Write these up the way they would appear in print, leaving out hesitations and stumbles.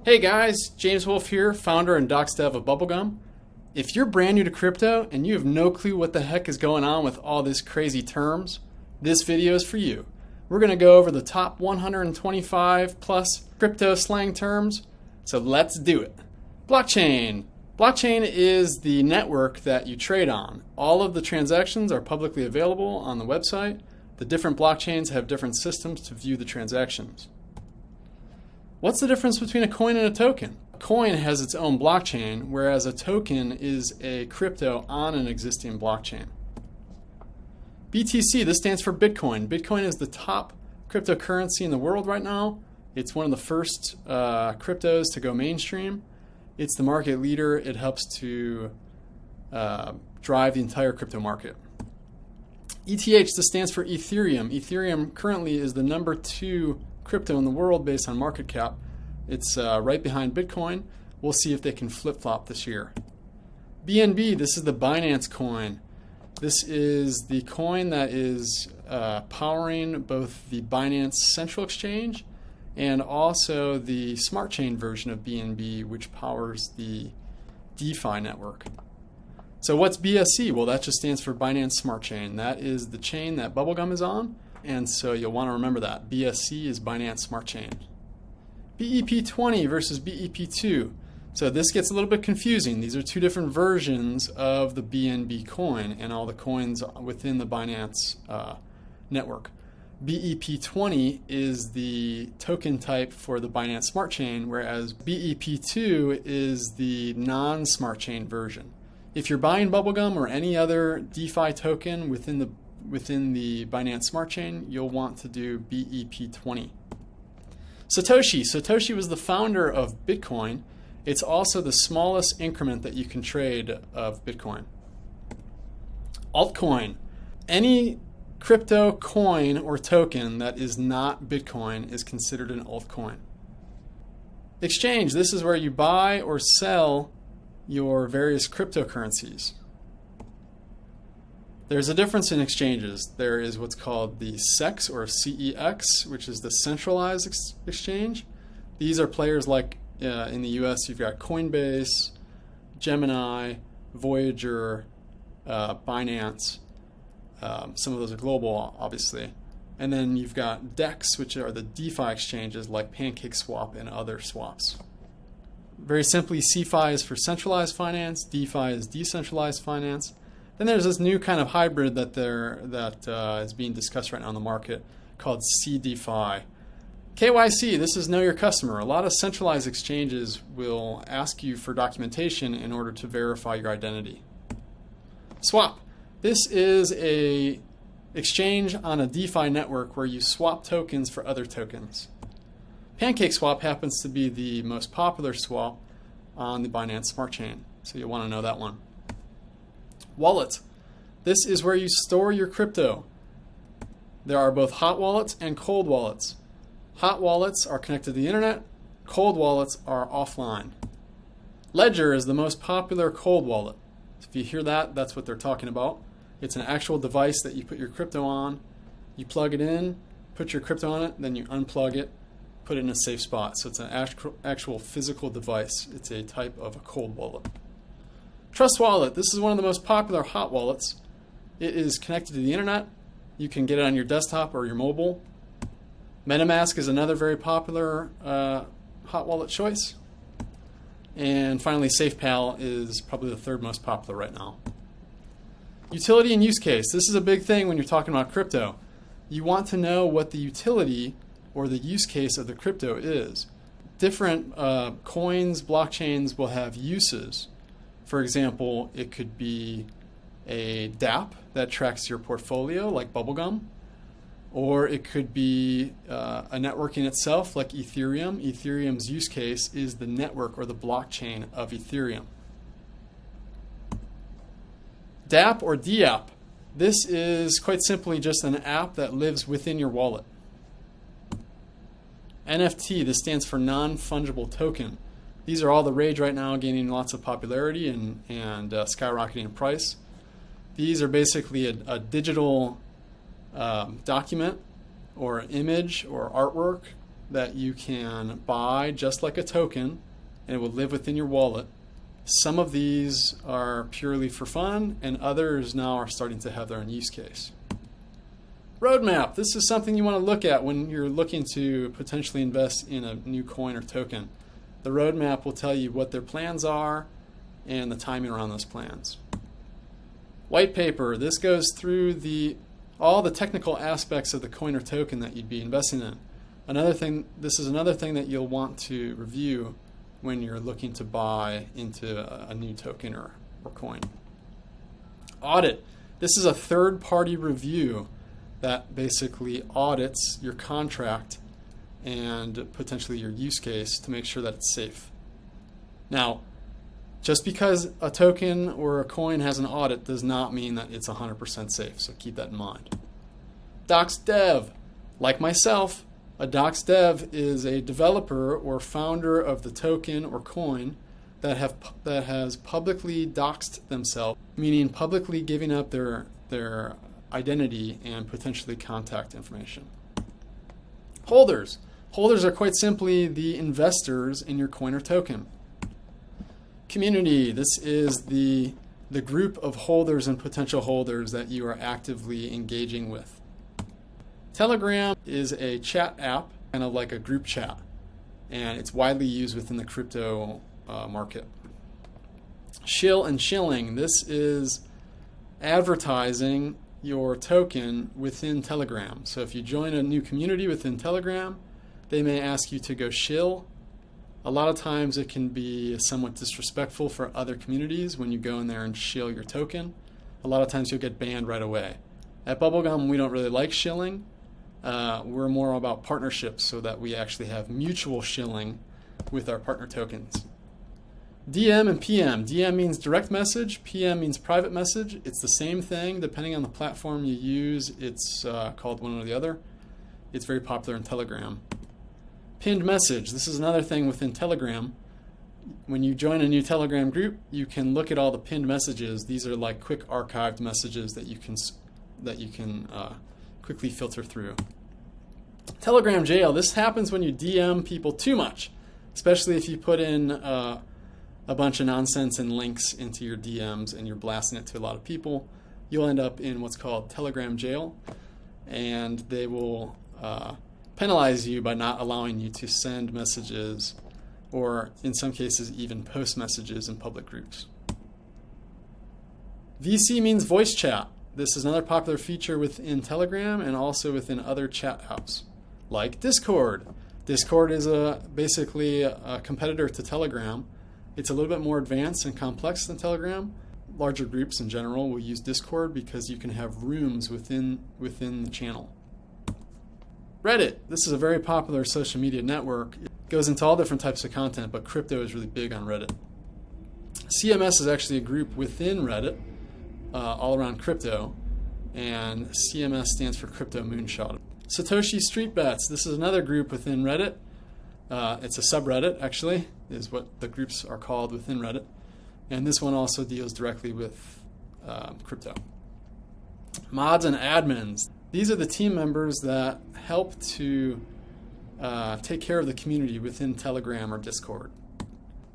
Hey guys, James Wolfe here, founder and Doxxed Dev of Bubblegum. If you're brand new to crypto and you have no clue what the heck is going on with all these crazy terms, this video is for you. We're going to go over the top 125 plus crypto slang terms, so let's do it. Blockchain. Blockchain is the network that you trade on. All of the transactions are publicly available on the website. The different blockchains have different systems to view the transactions. What's the difference between a coin and a token? A coin has its own blockchain, whereas a token is a crypto on an existing blockchain. BTC, this stands for Bitcoin. Bitcoin is the top cryptocurrency in the world right now. It's one of the first cryptos to go mainstream. It's the market leader. It helps to drive the entire crypto market. ETH, this stands for Ethereum. Ethereum currently is the number 2 crypto in the world based on market cap. It's right behind Bitcoin. We'll see if they can flip-flop this year. BNB, this is the Binance coin. This is the coin that is powering both the Binance Central Exchange and also the smart chain version of BNB, which powers the DeFi network. So what's BSC? Well, that just stands for Binance Smart Chain. That is the chain that Bubblegum is on. And so you'll want to remember that. BSC is Binance Smart Chain. BEP20 versus BEP2. So this gets a little bit confusing. These are two different versions of the BNB coin and all the coins within the Binance network. BEP20 is the token type for the Binance Smart Chain, whereas BEP2 is the non-smart chain version. If you're buying Bubblegum or any other DeFi token within the Binance Smart Chain, you'll want to do BEP20. Satoshi. Satoshi was the founder of Bitcoin. It's also the smallest increment that you can trade of Bitcoin. Altcoin. Any crypto coin or token that is not Bitcoin is considered an altcoin. Exchange. This is where you buy or sell your various cryptocurrencies. There's a difference in exchanges. There is what's called the CEX or CEX, which is the centralized exchange. These are players like in the US, you've got Coinbase, Gemini, Voyager, Binance. Some of those are global, obviously. And then you've got DEX, which are the DeFi exchanges like PancakeSwap and other swaps. Very simply, CeFi is for centralized finance, DeFi is decentralized finance. Then there's this new kind of hybrid that is being discussed right now in the market called CeDeFi. KYC, this is Know Your Customer. A lot of centralized exchanges will ask you for documentation in order to verify your identity. Swap. This is a exchange on a DeFi network where you swap tokens for other tokens. PancakeSwap happens to be the most popular swap on the Binance Smart Chain, so you'll want to know that one. Wallet. This is where you store your crypto. There are both hot wallets and cold wallets. Hot wallets are connected to the internet. Cold wallets are offline. Ledger is the most popular cold wallet. If you hear that, that's what they're talking about. It's an actual device that you put your crypto on. You plug it in, put your crypto on it, then you unplug it, put it in a safe spot. So it's an actual physical device. It's a type of a cold wallet. Trust Wallet. This is one of the most popular hot wallets. It is connected to the internet. You can get it on your desktop or your mobile. MetaMask is another very popular hot wallet choice. And finally, SafePal is probably the third most popular right now. Utility and use case. This is a big thing when you're talking about crypto. You want to know what the utility or the use case of the crypto is. Different coins, blockchains will have uses. For example, it could be a Dapp that tracks your portfolio, like Bubblegum, or it could be a network in itself, like Ethereum. Ethereum's use case is the network or the blockchain of Ethereum. Dapp or DApp. This is quite simply just an app that lives within your wallet. NFT, this stands for non-fungible token. These are all the rage right now, gaining lots of popularity and skyrocketing in price. These are basically a digital document or image or artwork that you can buy just like a token, and it will live within your wallet. Some of these are purely for fun, and others now are starting to have their own use case. Roadmap. This is something you want to look at when you're looking to potentially invest in a new coin or token. The roadmap will tell you what their plans are and the timing around those plans. Whitepaper. This goes through all the technical aspects of the coin or token that you'd be investing in. This is another thing that you'll want to review when you're looking to buy into a new token or coin. Audit. This is a third-party review that basically audits your contract and potentially your use case to make sure that it's safe. Now, just because a token or a coin has an audit does not mean that it's 100% safe, so keep that in mind. Doxxed Dev. Like myself, a Doxxed Dev is a developer or founder of the token or coin that has publicly doxed themselves, meaning publicly giving up their identity and potentially contact information. Holders. Holders are quite simply the investors in your coin or token. Community. This is the group of holders and potential holders that you are actively engaging with. Telegram is a chat app, kind of like a group chat, and it's widely used within the crypto market. Shill and Shilling. This is advertising your token within Telegram. So if you join a new community within Telegram, they may ask you to go shill. A lot of times it can be somewhat disrespectful for other communities when you go in there and shill your token. A lot of times you'll get banned right away. At Bubblegum, we don't really like shilling. We're more about partnerships so that we actually have mutual shilling with our partner tokens. DM and PM. DM means direct message. PM means private message. It's the same thing. Depending on the platform you use, it's called one or the other. It's very popular in Telegram. Pinned message. This is another thing within Telegram. When you join a new Telegram group, you can look at all the pinned messages. These are like quick archived messages that you can quickly filter through. Telegram jail. This happens when you DM people too much, especially if you put in a bunch of nonsense and links into your DMs and you're blasting it to a lot of people. You'll end up in what's called Telegram jail, and they will penalize you by not allowing you to send messages or in some cases even post messages in public groups. VC means voice chat. This is another popular feature within Telegram and also within other chat apps like Discord. Discord is basically a competitor to Telegram. It's a little bit more advanced and complex than Telegram. Larger groups in general will use Discord because you can have rooms within the channel. Reddit. This is a very popular social media network. It goes into all different types of content, but crypto is really big on Reddit. CMS is actually a group within Reddit all around crypto, and CMS stands for Crypto Moonshot. SatoshiStreetBets. This is another group within Reddit. It's a subreddit, actually, is what the groups are called within Reddit. And this one also deals directly with crypto. Mods and admins. These are the team members that help to take care of the community within Telegram or Discord.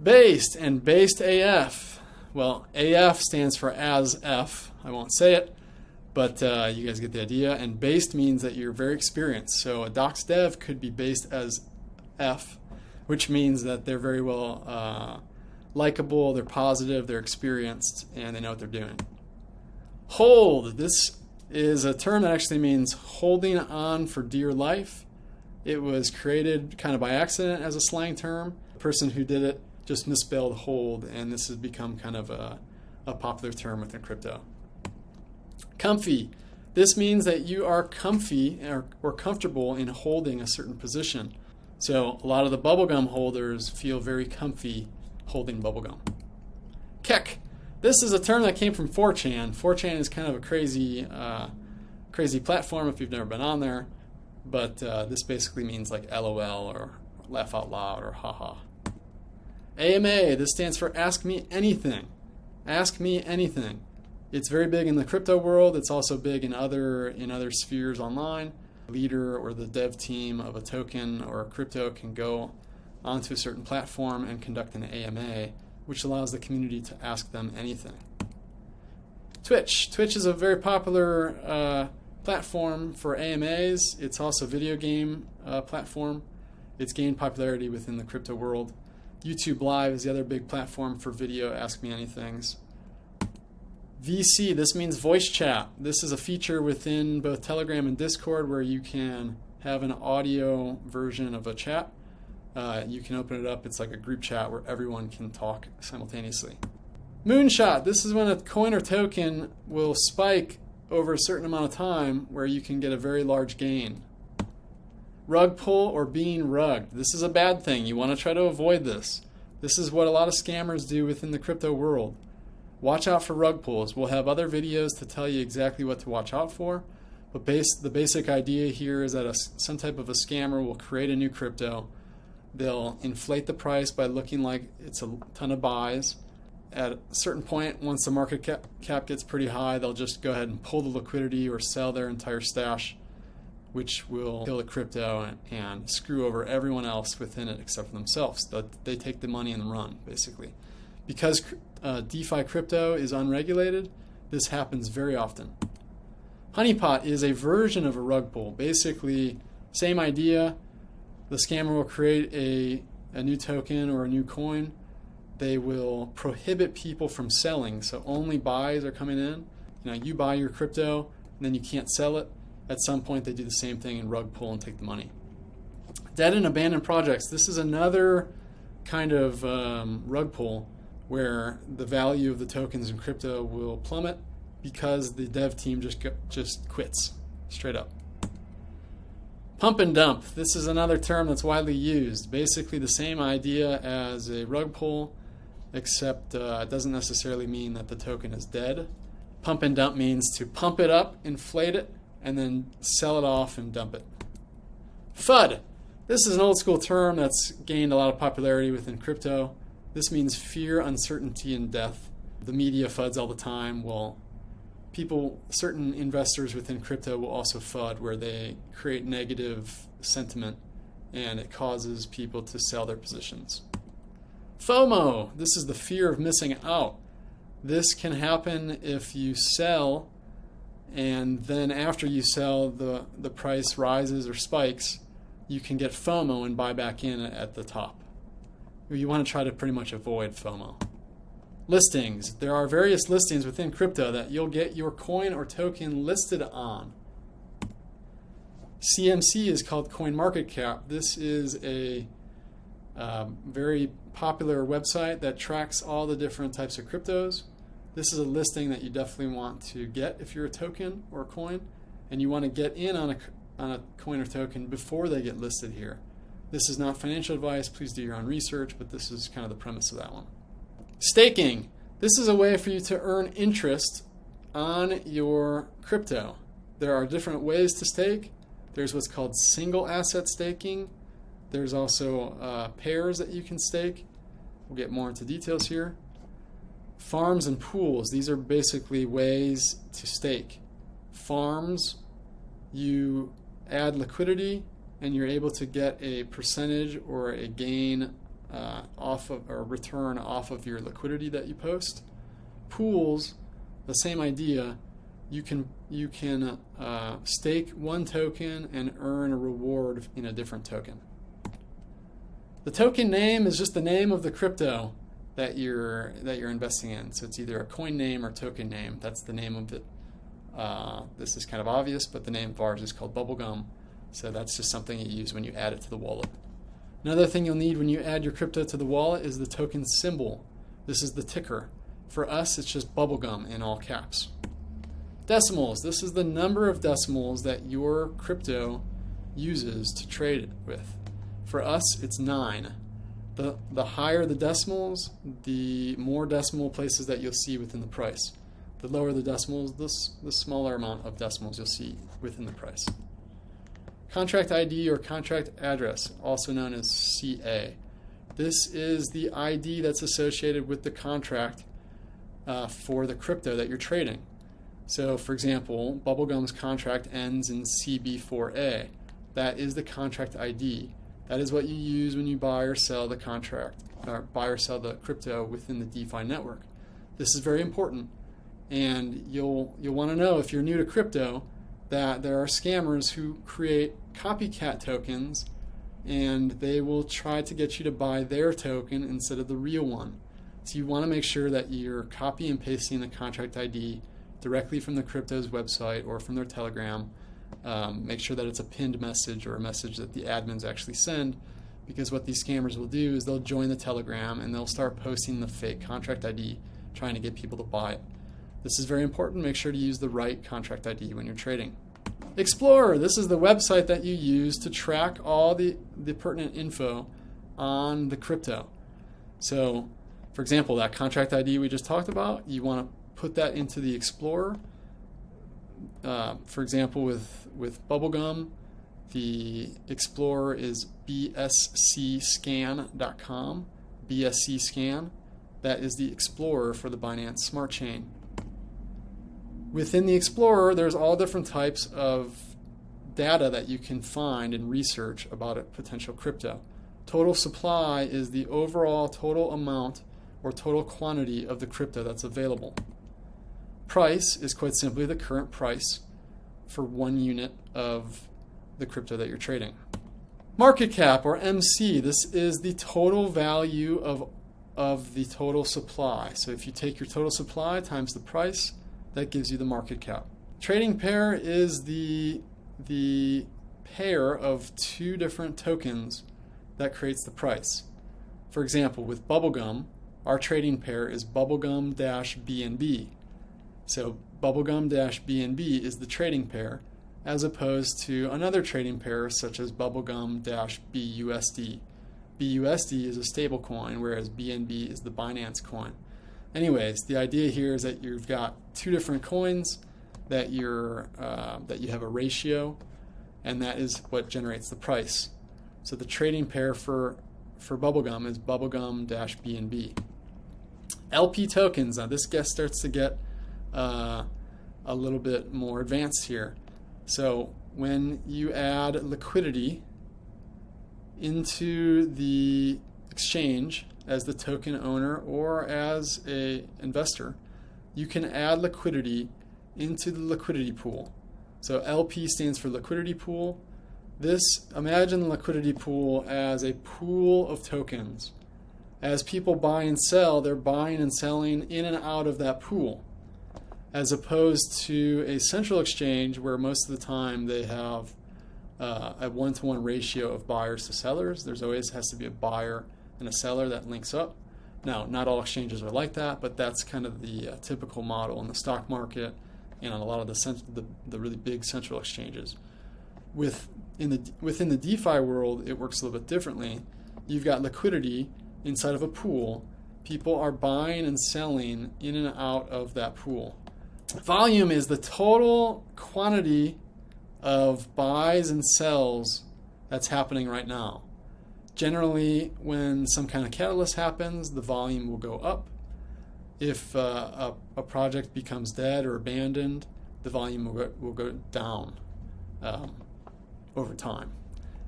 Based and Based AF. Well, AF stands for as F. I won't say it, but you guys get the idea. And based means that you're very experienced. So a Doxxed Dev could be based as F, which means that they're very well likable, they're positive, they're experienced, and they know what they're doing. Hold. This is a term that actually means holding on for dear life. It was created kind of by accident as a slang term. The person who did it just misspelled hold, and this has become kind of a popular term within crypto. Comfy. This means that you are comfy or comfortable in holding a certain position. So a lot of the bubblegum holders feel very comfy holding bubblegum. Kek. This is a term that came from 4chan. 4chan is kind of a crazy platform if you've never been on there, but this basically means like LOL or laugh out loud or haha. AMA, this stands for Ask Me Anything. Ask Me Anything. It's very big in the crypto world. It's also big in other spheres online. leader or the dev team of a token or a crypto can go onto a certain platform and conduct an AMA, which allows the community to ask them anything. Twitch. Twitch is a very popular platform for AMAs. It's also a video game platform. It's gained popularity within the crypto world. YouTube Live is the other big platform for video Ask Me Anythings. VC, this means voice chat. This is a feature within both Telegram and Discord where you can have an audio version of a chat. You can open it up. It's like a group chat where everyone can talk simultaneously. Moonshot, this is when a coin or token will spike over a certain amount of time where you can get a very large gain. Rug pull or being rugged. This is a bad thing. You want to try to avoid this. This is what a lot of scammers do within the crypto world. Watch out for rug pulls. We'll have other videos to tell you exactly what to watch out for. But the basic idea here is that some type of a scammer will create a new crypto. They'll inflate the price by looking like it's a ton of buys. At a certain point, once the market cap gets pretty high, they'll just go ahead and pull the liquidity or sell their entire stash, which will kill the crypto and screw over everyone else within it except for themselves. They take the money and run, basically. Because DeFi crypto is unregulated, this happens very often. Honeypot is a version of a rug pull. Basically, same idea. The scammer will create a new token or a new coin. They will prohibit people from selling, so only buys are coming in. You buy your crypto, and then you can't sell it. At some point, they do the same thing and rug pull and take the money. Dead and abandoned projects. This is another kind of rug pull where the value of the tokens in crypto will plummet because the dev team just quits, straight up. Pump and dump. This is another term that's widely used. Basically the same idea as a rug pull, except it doesn't necessarily mean that the token is dead. Pump and dump means to pump it up, inflate it, and then sell it off and dump it. FUD. This is an old school term that's gained a lot of popularity within crypto. This means fear, uncertainty, and death. The media FUDs all the time. Well, certain investors within crypto will also FUD where they create negative sentiment and it causes people to sell their positions. FOMO. This is the fear of missing out. This can happen if you sell and then after you sell the price rises or spikes, you can get FOMO and buy back in at the top. You want to try to pretty much avoid FOMO. Listings. There are various listings within crypto that you'll get your coin or token listed on. CMC is called CoinMarketCap. This is a very popular website that tracks all the different types of cryptos. This is a listing that you definitely want to get if you're a token or a coin, and you want to get in on a coin or token before they get listed here. This is not financial advice. Please do your own research, but this is kind of the premise of that one. Staking. This is a way for you to earn interest on your crypto. There are different ways to stake. There's what's called single asset staking. There's also pairs that you can stake. We'll get more into details here. Farms and pools. These are basically ways to stake. Farms, you add liquidity and you're able to get a percentage or a gain off of or return off of your liquidity that you post. Pools, the same idea. You can stake one token and earn a reward in a different token. The token name is just the name of the crypto that you're investing in. So it's either a coin name or token name. That's the name of it. This is kind of obvious, but the name of ours is called Bubblegum. So that's just something you use when you add it to the wallet. Another thing you'll need when you add your crypto to the wallet is the token symbol. This is the ticker. For us, it's just Bubblegum in all caps. Decimals. This is the number of decimals that your crypto uses to trade it with. For us, it's 9. The higher the decimals, the more decimal places that you'll see within the price. The lower the decimals, the smaller amount of decimals you'll see within the price. Contract ID or contract address, also known as CA. This is the ID that's associated with the contract for the crypto that you're trading. So for example, Bubblegum's contract ends in CB4A. That is the contract ID. That is what you use when you buy or sell the contract, or buy or sell the crypto within the DeFi network. This is very important, and you'll want to know if you're new to crypto that there are scammers who create copycat tokens, and they will try to get you to buy their token instead of the real one. So you want to make sure that you're copy and pasting the contract ID directly from the crypto's website or from their Telegram. Make sure that it's a pinned message or a message that the admins actually send, because what these scammers will do is they'll join the Telegram and they'll start posting the fake contract ID, trying to get people to buy it. This is very important. Make sure to use the right contract ID when you're trading. Explorer, this is the website that you use to track all the pertinent info on the crypto. So, for example, that contract ID we just talked about, you want to put that into the Explorer. For example, with Bubblegum, the Explorer is bscscan.com, bscscan. That is the Explorer for the Binance Smart Chain. Within the Explorer, there's all different types of data that you can find and research about a potential crypto. Total supply is the overall total amount or total quantity of the crypto that's available. Price is quite simply the current price for 1 unit of the crypto that you're trading. Market cap, or MC, this is the total value of the total supply. So if you take your total supply times the price, that gives you the market cap. Trading pair is the pair of two different tokens that creates the price. For example, with Bubblegum, our trading pair is Bubblegum-BNB. So Bubblegum-BNB is the trading pair, as opposed to another trading pair such as Bubblegum-BUSD. BUSD is a stablecoin, whereas BNB is the Binance coin. Anyways, the idea here is that you've got two different coins that you have a ratio, and that is what generates the price. So the trading pair for Bubblegum is Bubblegum-BNB. LP tokens. Now this starts to get a little bit more advanced here. So when you add liquidity into the exchange as the token owner or as an investor, you can add liquidity into the liquidity pool. So LP stands for liquidity pool. Imagine the liquidity pool as a pool of tokens. As people buy and sell, they're buying and selling in and out of that pool, as opposed to a central exchange where most of the time they have a one-to-one ratio of buyers to sellers. There's always has to be a buyer and a seller that links up. Now, not all exchanges are like that, but that's kind of the typical model in the stock market and on a lot of the really big central exchanges. Within the DeFi world, it works a little bit differently. You've got liquidity inside of a pool. People are buying and selling in and out of that pool. Volume is the total quantity of buys and sells that's happening right now. Generally, when some kind of catalyst happens, the volume will go up. If a project becomes dead or abandoned, the volume will go down over time.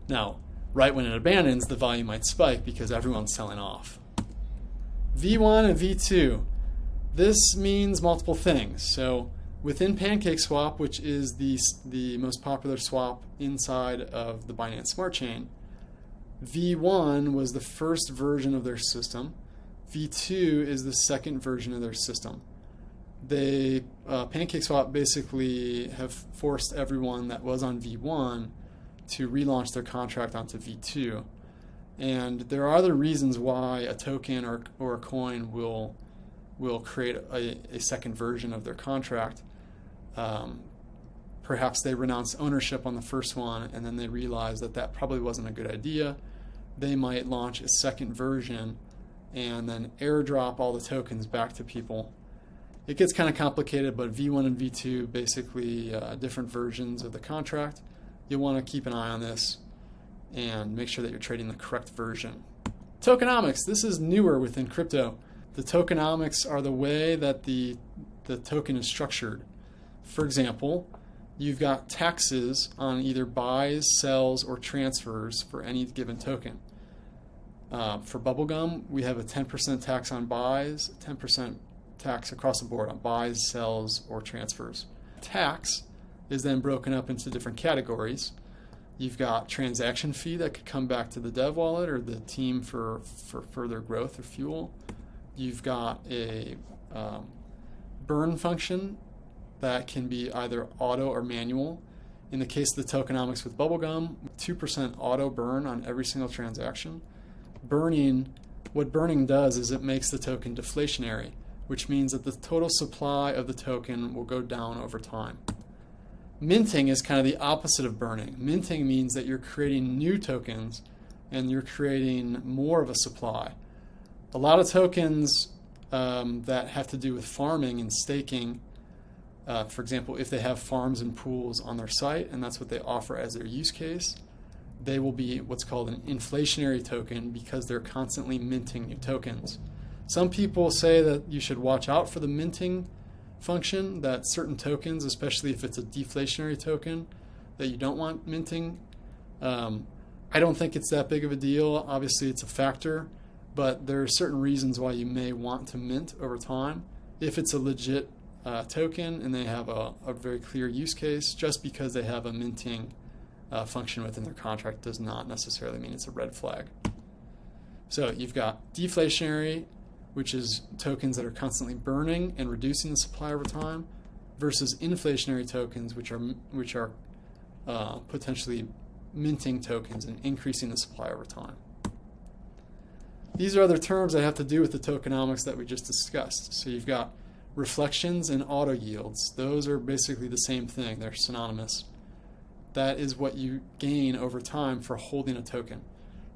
Now, right when it abandons, the volume might spike because everyone's selling off. V1 and V2. This means multiple things. So within PancakeSwap, which is the most popular swap inside of the Binance Smart Chain, V1 was the first version of their system. V2 is the second version of their system. PancakeSwap basically have forced everyone that was on V1 to relaunch their contract onto V2. And there are other reasons why a token or a coin will create a second version of their contract. Perhaps they renounce ownership on the first one and then they realize that probably wasn't a good idea. They might launch a second version and then airdrop all the tokens back to people. It gets kind of complicated, but V1 and V2 basically different versions of the contract. You'll want to keep an eye on this and make sure that you're trading the correct version. Tokenomics, this is newer within crypto. The tokenomics are the way that the token is structured. For example, you've got taxes on either buys, sells, or transfers for any given token. For bubblegum, we have a 10% tax on buys, 10% tax across the board on buys, sells, or transfers. Tax is then broken up into different categories. You've got transaction fee that could come back to the dev wallet or the team for further growth or fuel. You've got a burn function that can be either auto or manual. In the case of the tokenomics with bubblegum, 2% auto burn on every single transaction. What burning does is it makes the token deflationary, which means that the total supply of the token will go down over time. Minting is kind of the opposite of burning. Minting means that you're creating new tokens and you're creating more of a supply. A lot of tokens that have to do with farming and staking, for example, if they have farms and pools on their site and that's what they offer as their use case, they will be what's called an inflationary token because they're constantly minting new tokens. Some people say that you should watch out for the minting function, that certain tokens, especially if it's a deflationary token, that you don't want minting. I don't think it's that big of a deal. Obviously, it's a factor, but there are certain reasons why you may want to mint over time if it's a legit token and they have a very clear use case. Just because they have a minting function within their contract does not necessarily mean it's a red flag. So you've got deflationary, which is tokens that are constantly burning and reducing the supply over time, versus inflationary tokens, which are potentially minting tokens and increasing the supply over time. These are other terms that have to do with the tokenomics that we just discussed. So you've got reflections and auto yields. Those are basically the same thing. They're synonymous. That is what you gain over time for holding a token.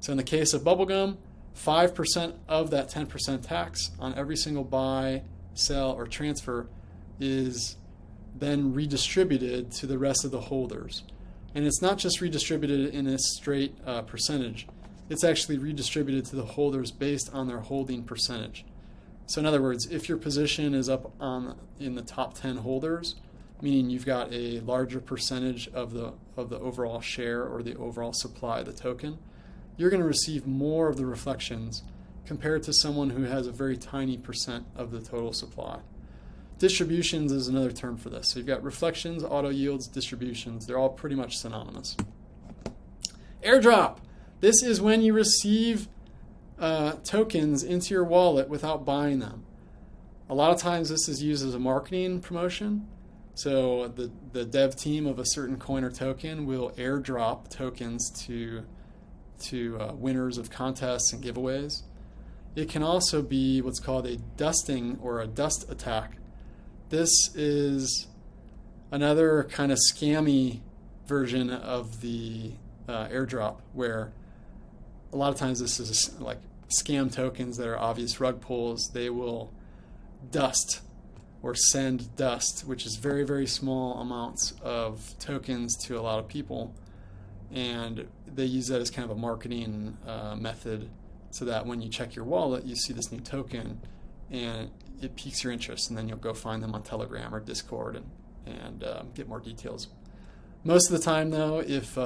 So in the case of bubblegum, 5% of that 10% tax on every single buy, sell, or transfer is then redistributed to the rest of the holders. And it's not just redistributed in a straight percentage. It's actually redistributed to the holders based on their holding percentage. So in other words, if your position is up in the top 10 holders, meaning you've got a larger percentage of the overall share or the overall supply of the token, you're going to receive more of the reflections compared to someone who has a very tiny percent of the total supply. Distributions is another term for this. So you've got reflections, auto yields, distributions. They're all pretty much synonymous. Airdrop. This is when you receive tokens into your wallet without buying them. A lot of times this is used as a marketing promotion. So the dev team of a certain coin or token will airdrop tokens to winners of contests and giveaways. It can also be what's called a dusting or a dust attack. This is another kind of scammy version of the airdrop, where a lot of times this is like scam tokens that are obvious rug pulls. They will dust or send dust, which is very, very small amounts of tokens to a lot of people. And they use that as kind of a marketing method so that when you check your wallet, you see this new token and it piques your interest, and then you'll go find them on Telegram or Discord and get more details. Most of the time, though, if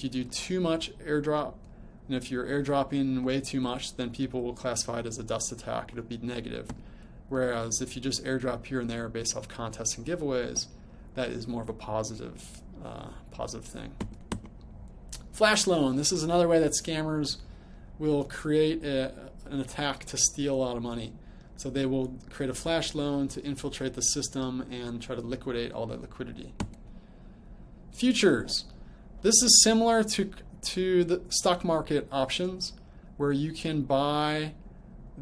you do too much airdrop, and if you're airdropping way too much, then people will classify it as a dust attack. It'll be negative. Whereas if you just airdrop here and there based off contests and giveaways, that is more of a positive thing. Flash loan. This is another way that scammers will create an attack to steal a lot of money. So they will create a flash loan to infiltrate the system and try to liquidate all that liquidity. Futures. This is similar to the stock market options, where you can buy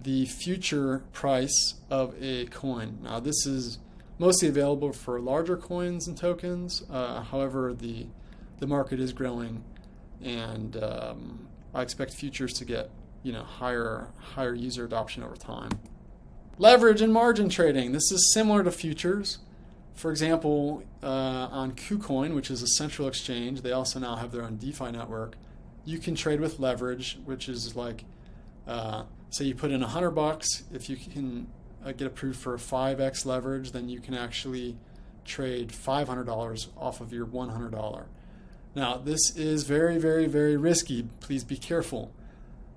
the future price of a coin. Now, this is mostly available for larger coins and tokens. However, the market is growing, and I expect futures to get higher user adoption over time. Leverage and margin trading. This is similar to futures. For example, on KuCoin, which is a central exchange, they also now have their own DeFi network. You can trade with leverage, which is like, say you put in $100. If you can get approved for a 5x leverage, then you can actually trade $500 off of your $100. Now, this is very, very, very risky. Please be careful.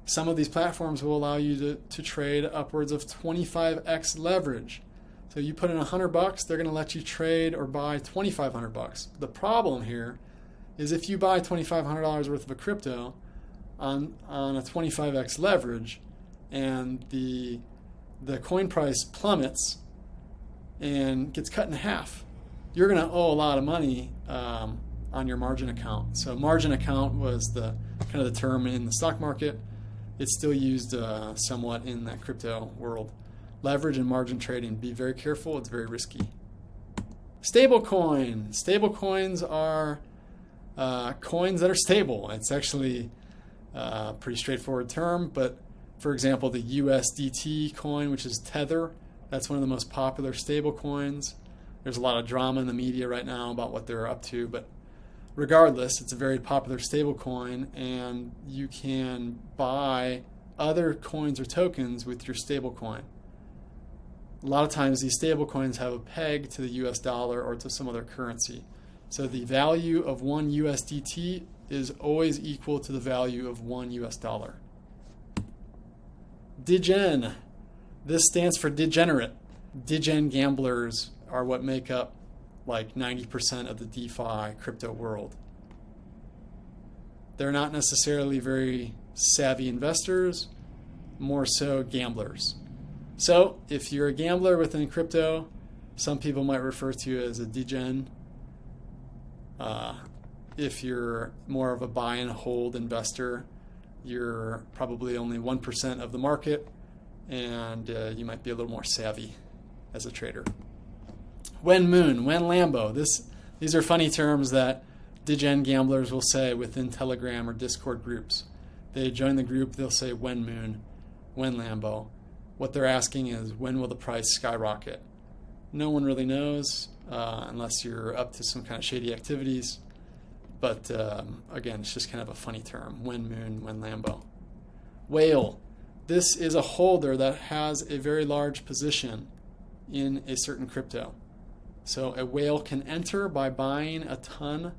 Some of these platforms will allow you to trade upwards of 25x leverage. So you put in $100, they're going to let you trade or buy $2,500. The problem here is if you buy $2,500 worth of a crypto on a 25x leverage and the coin price plummets and gets cut in half, you're going to owe a lot of money on your margin account. So margin account was the kind of the term in the stock market. It's still used somewhat in that crypto world. Leverage and margin trading, be very careful. It's very risky. Stablecoin. Stablecoins are coins that are stable. It's actually a pretty straightforward term, but for example, the USDT coin, which is Tether, that's one of the most popular stable coins. There's a lot of drama in the media right now about what they're up to, but regardless, it's a very popular stable coin, and you can buy other coins or tokens with your stable coin. A lot of times these stable coins have a peg to the US dollar or to some other currency. So the value of one USDT is always equal to the value of one US dollar. Degen. This stands for degenerate. Degen gamblers are what make up like 90% of the DeFi crypto world. They're not necessarily very savvy investors, more so gamblers. So if you're a gambler within crypto, some people might refer to you as a degen. If you're more of a buy and hold investor, you're probably only 1% of the market, and you might be a little more savvy as a trader. Wen Moon, Wen Lambo. These are funny terms that degen gamblers will say within Telegram or Discord groups. They join the group, they'll say Wen Moon, Wen Lambo. What they're asking is, when will the price skyrocket? No one really knows unless you're up to some kind of shady activities. But again, it's just kind of a funny term. Wen Moon, Wen Lambo. Whale. This is a holder that has a very large position in a certain crypto. So a whale can enter by buying a ton,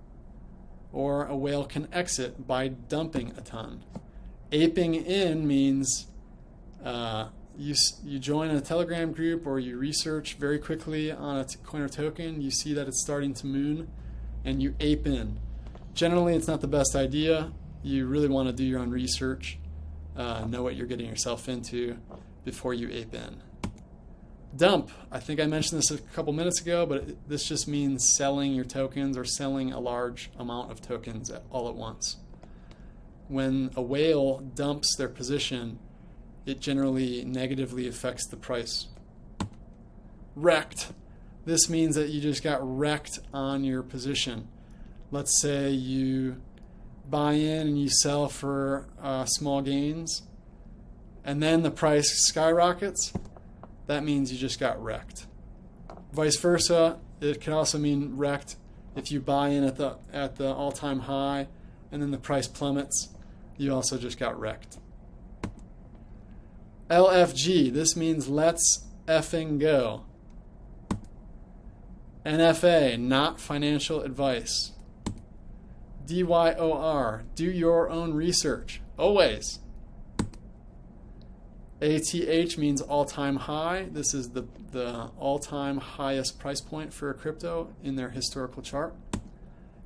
or a whale can exit by dumping a ton. Aping in means you join a Telegram group or you research very quickly on a coin or token, you see that it's starting to moon, and you ape in. Generally, it's not the best idea. You really want to do your own research, know what you're getting yourself into before you ape in. Dump. I think I mentioned this a couple minutes ago, but this just means selling your tokens or selling a large amount of tokens all at once. When a whale dumps their position, it generally negatively affects the price. Wrecked. This means that you just got wrecked on your position. Let's say you buy in and you sell for small gains, and then the price skyrockets. That means you just got wrecked. Vice versa, it can also mean wrecked if you buy in at the all-time high and then the price plummets. You also just got wrecked. LFG, this means let's effing go. NFA, not financial advice. DYOR, do your own research, always. ATH means all-time high. This is the all-time highest price point for a crypto in their historical chart.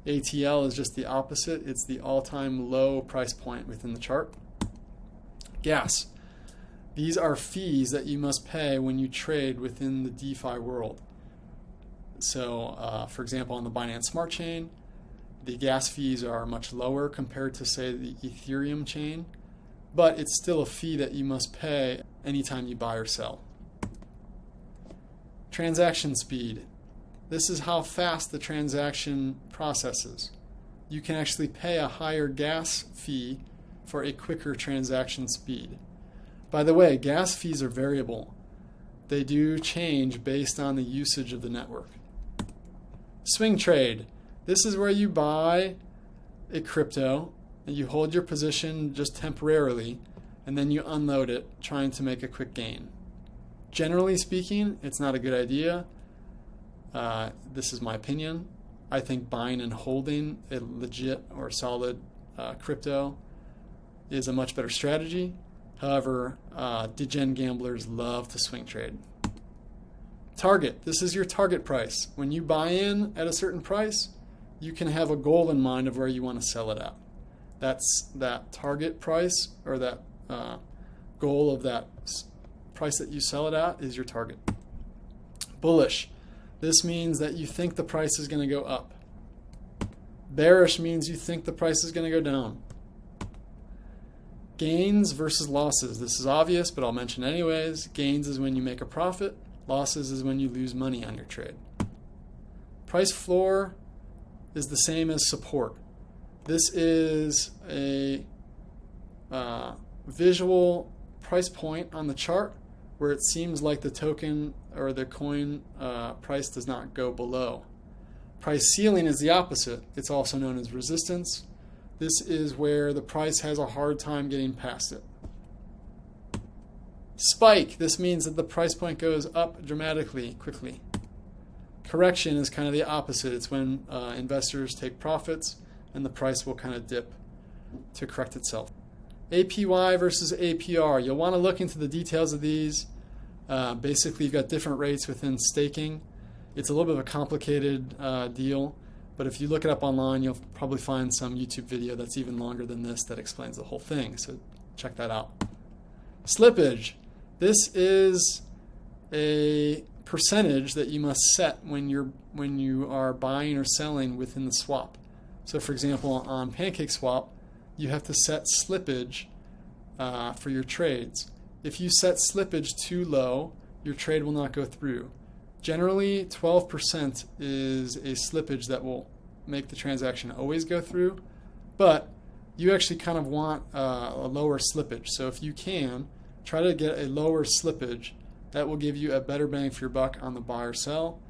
ATL is just the opposite. It's the all-time low price point within the chart. Gas. These are fees that you must pay when you trade within the DeFi world. So, for example, on the Binance Smart Chain, the gas fees are much lower compared to, say, the Ethereum chain. But it's still a fee that you must pay anytime you buy or sell. Transaction speed. This is how fast the transaction processes. You can actually pay a higher gas fee for a quicker transaction speed. By the way, gas fees are variable. They do change based on the usage of the network. Swing trade. This is where you buy a crypto and you hold your position just temporarily, and then you unload it, trying to make a quick gain. Generally speaking, it's not a good idea. this is my opinion. I think buying and holding a legit or solid crypto is a much better strategy. However, degen gamblers love to swing trade. Target. This is your target price. When you buy in at a certain price, you can have a goal in mind of where you want to sell it at. That's that target price, or that goal of that price that you sell it at is your target. Bullish. This means that you think the price is going to go up. Bearish means you think the price is going to go down. Gains versus losses. This is obvious, but I'll mention anyways. Gains is when you make a profit. Losses is when you lose money on your trade. Price floor is the same as support. This is a visual price point on the chart where it seems like the token or the coin price does not go below. Price ceiling is the opposite. It's also known as resistance. This is where the price has a hard time getting past it. Spike. This means that the price point goes up dramatically, quickly. Correction is kind of the opposite. It's when investors take profits and the price will kind of dip to correct itself. APY versus APR. You'll want to look into the details of these. Basically, you've got different rates within staking. It's a little bit of a complicated deal, but if you look it up online, you'll probably find some YouTube video that's even longer than this that explains the whole thing, so check that out. Slippage. This is a percentage that you must set when you are buying or selling within the swap. So for example, on PancakeSwap, you have to set slippage for your trades. If you set slippage too low, your trade will not go through. Generally, 12% is a slippage that will make the transaction always go through, but you actually kind of want a lower slippage. So if you can, try to get a lower slippage. That will give you a better bang for your buck on the buy or sell.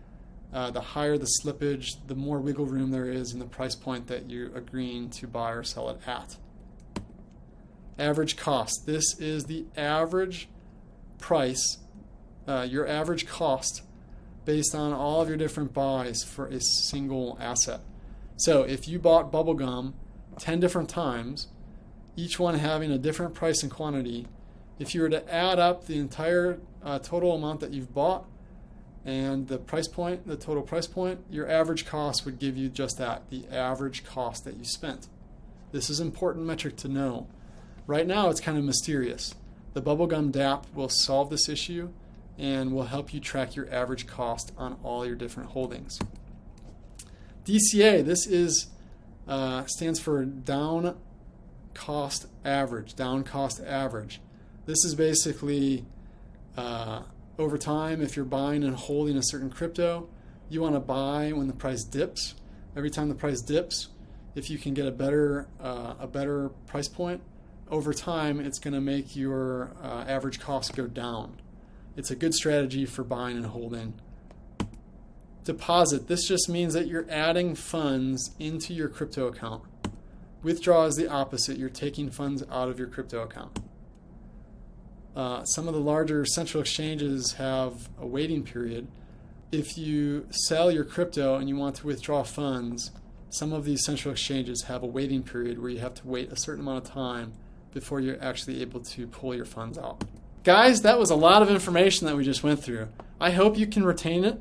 The higher the slippage, the more wiggle room there is in the price point that you're agreeing to buy or sell it at. Average cost. This is the average price, your average cost based on all of your different buys for a single asset. So if you bought bubblegum 10 different times, each one having a different price and quantity, if you were to add up the entire total amount that you've bought and the price point, the total price point, your average cost would give you just that, the average cost that you spent. This is an important metric to know. Right now, it's kind of mysterious. The bubblegum Dapp will solve this issue and will help you track your average cost on all your different holdings. DCA, this is stands for down cost average, down cost average. This is basically over time, if you're buying and holding a certain crypto, you want to buy when the price dips. Every time the price dips, if you can get a better price point, over time it's going to make your average cost go down. It's a good strategy for buying and holding. Deposit. This just means that you're adding funds into your crypto account. Withdraw is the opposite. You're taking funds out of your crypto account. Some of the larger central exchanges have a waiting period. If you sell your crypto and you want to withdraw funds, some of these central exchanges have a waiting period where you have to wait a certain amount of time before you're actually able to pull your funds out. Guys, that was a lot of information that we just went through. I hope you can retain it.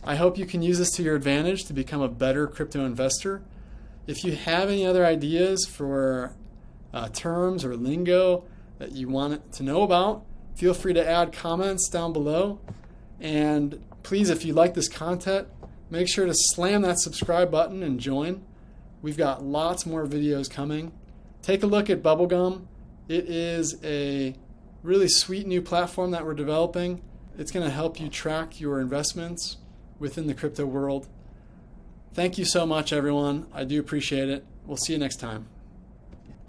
I hope you can use this to your advantage to become a better crypto investor. If you have any other ideas for terms or lingo that you want to know about, feel free to add comments down below. And please, if you like this content, make sure to slam that subscribe button and join. We've got lots more videos coming. Take a look at Bubblegum. It is a really sweet new platform that we're developing. It's going to help you track your investments within the crypto world. Thank you so much, everyone. I do appreciate it. We'll see you next time.